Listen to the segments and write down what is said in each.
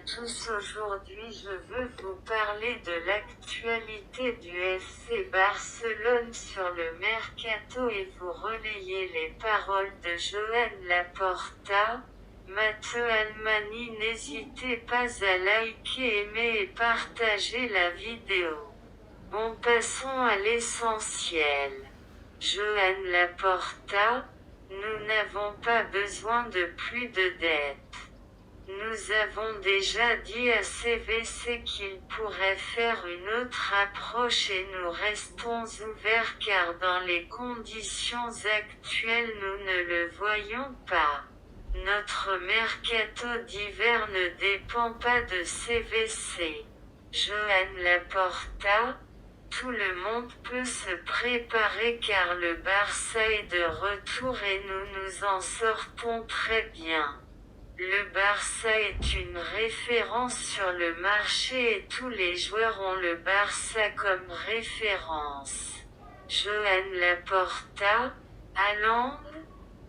tous, aujourd'hui je veux vous parler de l'actualité du FC Barcelone sur le mercato et vous relayer les paroles de Joan Laporta. Matteo Almani, n'hésitez pas à liker, aimer et partager la vidéo. Bon, passons à l'essentiel. Joan Laporta, nous n'avons pas besoin de plus de dettes. Nous avons déjà dit à CVC qu'il pourrait faire une autre approche et nous restons ouverts car dans les conditions actuelles nous ne le voyons pas. Notre mercato d'hiver ne dépend pas de CVC. Joan Laporta, tout le monde peut se préparer car le Barça est de retour et nous nous en sortons très bien. Le Barça est une référence sur le marché et tous les joueurs ont le Barça comme référence. Joan Laporta, Haaland,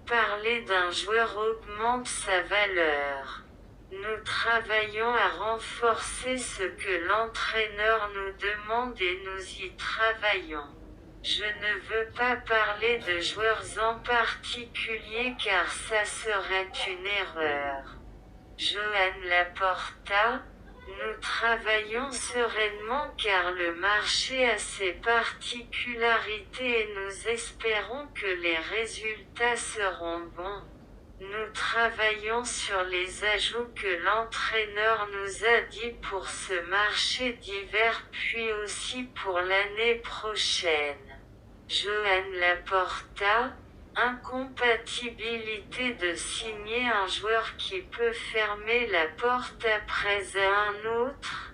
parler d'un joueur augmente sa valeur. Nous travaillons à renforcer ce que l'entraîneur nous demande et nous y travaillons. Je ne veux pas parler de joueurs en particulier car ça serait une erreur. Joan Laporta, nous travaillons sereinement car le marché a ses particularités et nous espérons que les résultats seront bons. Nous travaillons sur les ajouts que l'entraîneur nous a dit pour ce marché d'hiver puis aussi pour l'année prochaine. Joan Laporta, incompatibilité de signer un joueur qui peut fermer la porte après à un autre.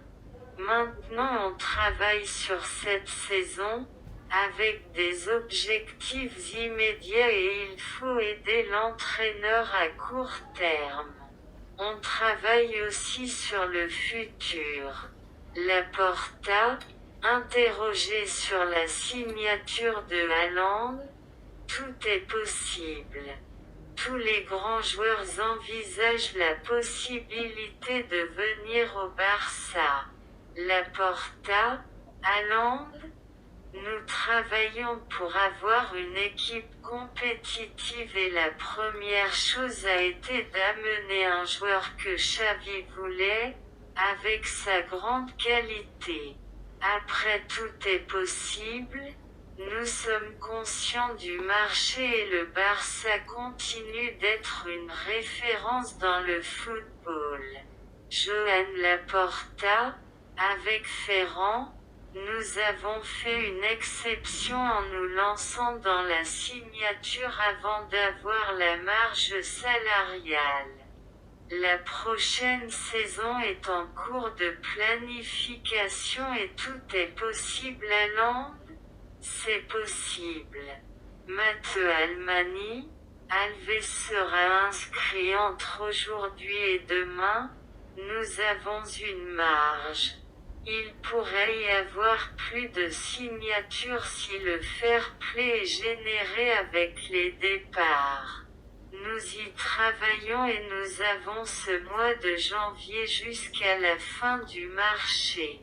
Maintenant on travaille sur cette saison, avec des objectifs immédiats et il faut aider l'entraîneur à court terme. On travaille aussi sur le futur. Laporta, interrogé sur la signature de Haaland, tout est possible. Tous les grands joueurs envisagent la possibilité de venir au Barça. Laporta, Haaland, nous travaillons pour avoir une équipe compétitive et la première chose a été d'amener un joueur que Xavi voulait, avec sa grande qualité. Après tout est possible, nous sommes conscients du marché et le Barça continue d'être une référence dans le football. Joan Laporta, avec Ferran, nous avons fait une exception en nous lançant dans la signature avant d'avoir la marge salariale. La prochaine saison est en cours de planification et tout est possible. Haaland, c'est possible. Matteo Almani, Alves sera inscrit entre aujourd'hui et demain, nous avons une marge. Il pourrait y avoir plus de signatures si le fair play est généré avec les départs. Nous y travaillons et nous avons ce mois de janvier jusqu'à la fin du marché.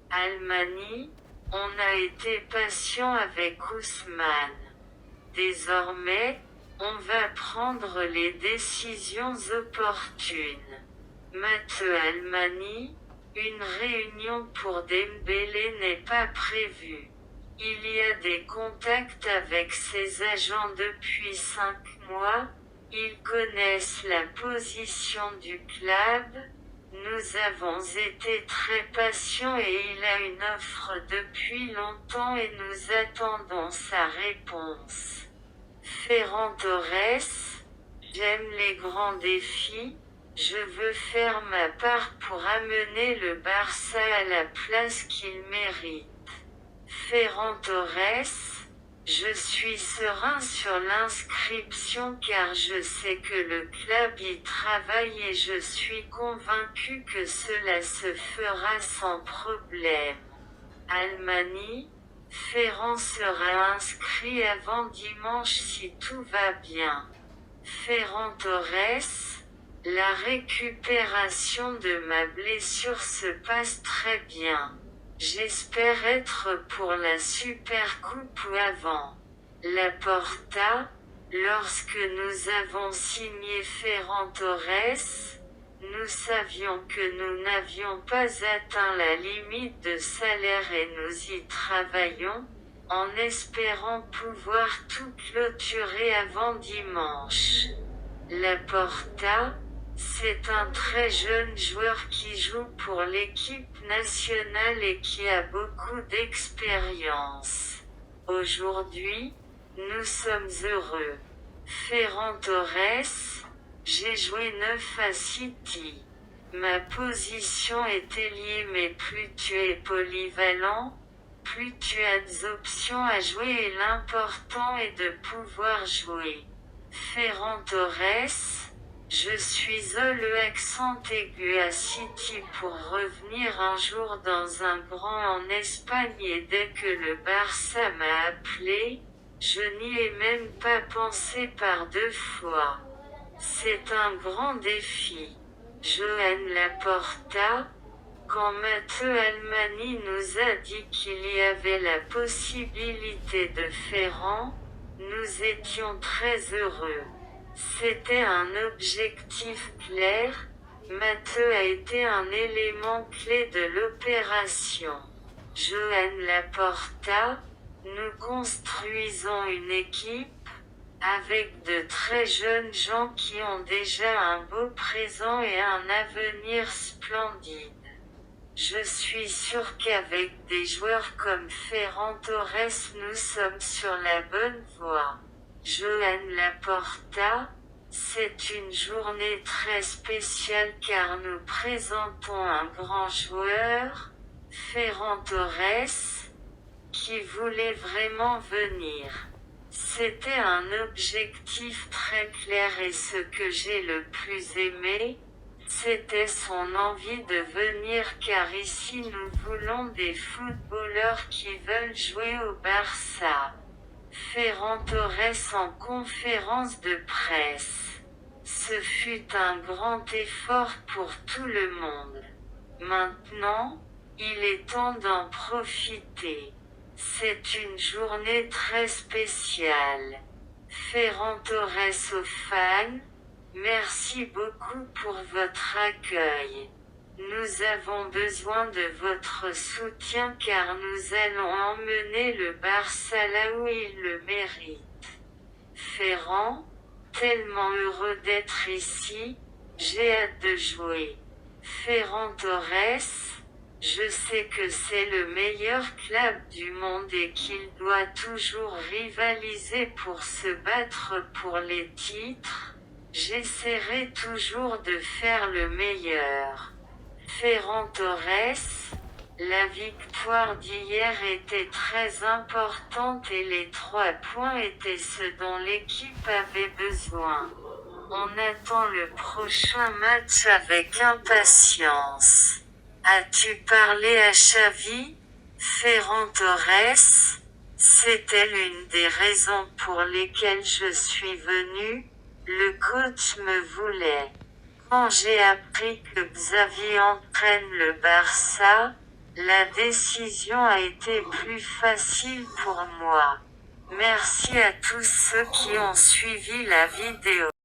Almani, on a été patient avec Ousmane. Désormais, on va prendre les décisions opportunes. Matteo Almani, une réunion pour Dembélé n'est pas prévue. Il y a des contacts avec ses agents depuis 5 mois, ils connaissent la position du club, nous avons été très patients et il a une offre depuis longtemps et nous attendons sa réponse. Ferran Torres, j'aime les grands défis. Je veux faire ma part pour amener le Barça à la place qu'il mérite. Ferran Torres, je suis serein sur l'inscription car je sais que le club y travaille et je suis convaincu que cela se fera sans problème. Almani, Ferran sera inscrit avant dimanche si tout va bien. Ferran Torres, La récupération de ma blessure se passe très bien. J'espère être pour la Supercoupe ou avant. Laporta, lorsque nous avons signé Ferran Torres, nous savions que nous n'avions pas atteint la limite de salaire et nous y travaillons, en espérant pouvoir tout clôturer avant dimanche. Laporta, c'est un très jeune joueur qui joue pour l'équipe nationale et qui a beaucoup d'expérience. Aujourd'hui, nous sommes heureux. Ferran Torres, j'ai joué 9 à City. Ma position est ailier mais plus tu es polyvalent, plus tu as d'options à jouer et l'important est de pouvoir jouer. Ferran Torres, je suis le accent aigu à City pour revenir un jour dans un grand en Espagne et dès que le Barça m'a appelé, je n'y ai même pas pensé par 2 fois. C'est un grand défi. Joan Laporta, quand Matteo Almani nous a dit qu'il y avait la possibilité de Ferran, nous étions très heureux. C'était un objectif clair, Matteo a été un élément clé de l'opération. Joan Laporta, nous construisons une équipe, avec de très jeunes gens qui ont déjà un beau présent et un avenir splendide. Je suis sûr qu'avec des joueurs comme Ferran Torres nous sommes sur la bonne voie. Joan Laporta, c'est une journée très spéciale car nous présentons un grand joueur, Ferran Torres, qui voulait vraiment venir. C'était un objectif très clair et ce que j'ai le plus aimé, c'était son envie de venir car ici nous voulons des footballeurs qui veulent jouer au Barça. Ferran Torres en conférence de presse. Ce fut un grand effort pour tout le monde. Maintenant, il est temps d'en profiter. C'est une journée très spéciale. Ferran Torres aux fans, merci beaucoup pour votre accueil. Nous avons besoin de votre soutien car nous allons emmener le Barça là où il le mérite. Ferran, tellement heureux d'être ici, j'ai hâte de jouer. Ferran Torres, je sais que c'est le meilleur club du monde et qu'il doit toujours rivaliser pour se battre pour les titres. J'essaierai toujours de faire le meilleur. Ferran Torres, la victoire d'hier était très importante et les 3 points étaient ce dont l'équipe avait besoin. On attend le prochain match avec impatience. As-tu parlé à Xavi? Ferran Torres, c'était l'une des raisons pour lesquelles je suis venu, le coach me voulait. Quand j'ai appris que Xavi entraîne le Barça, la décision a été plus facile pour moi. Merci à tous ceux qui ont suivi la vidéo.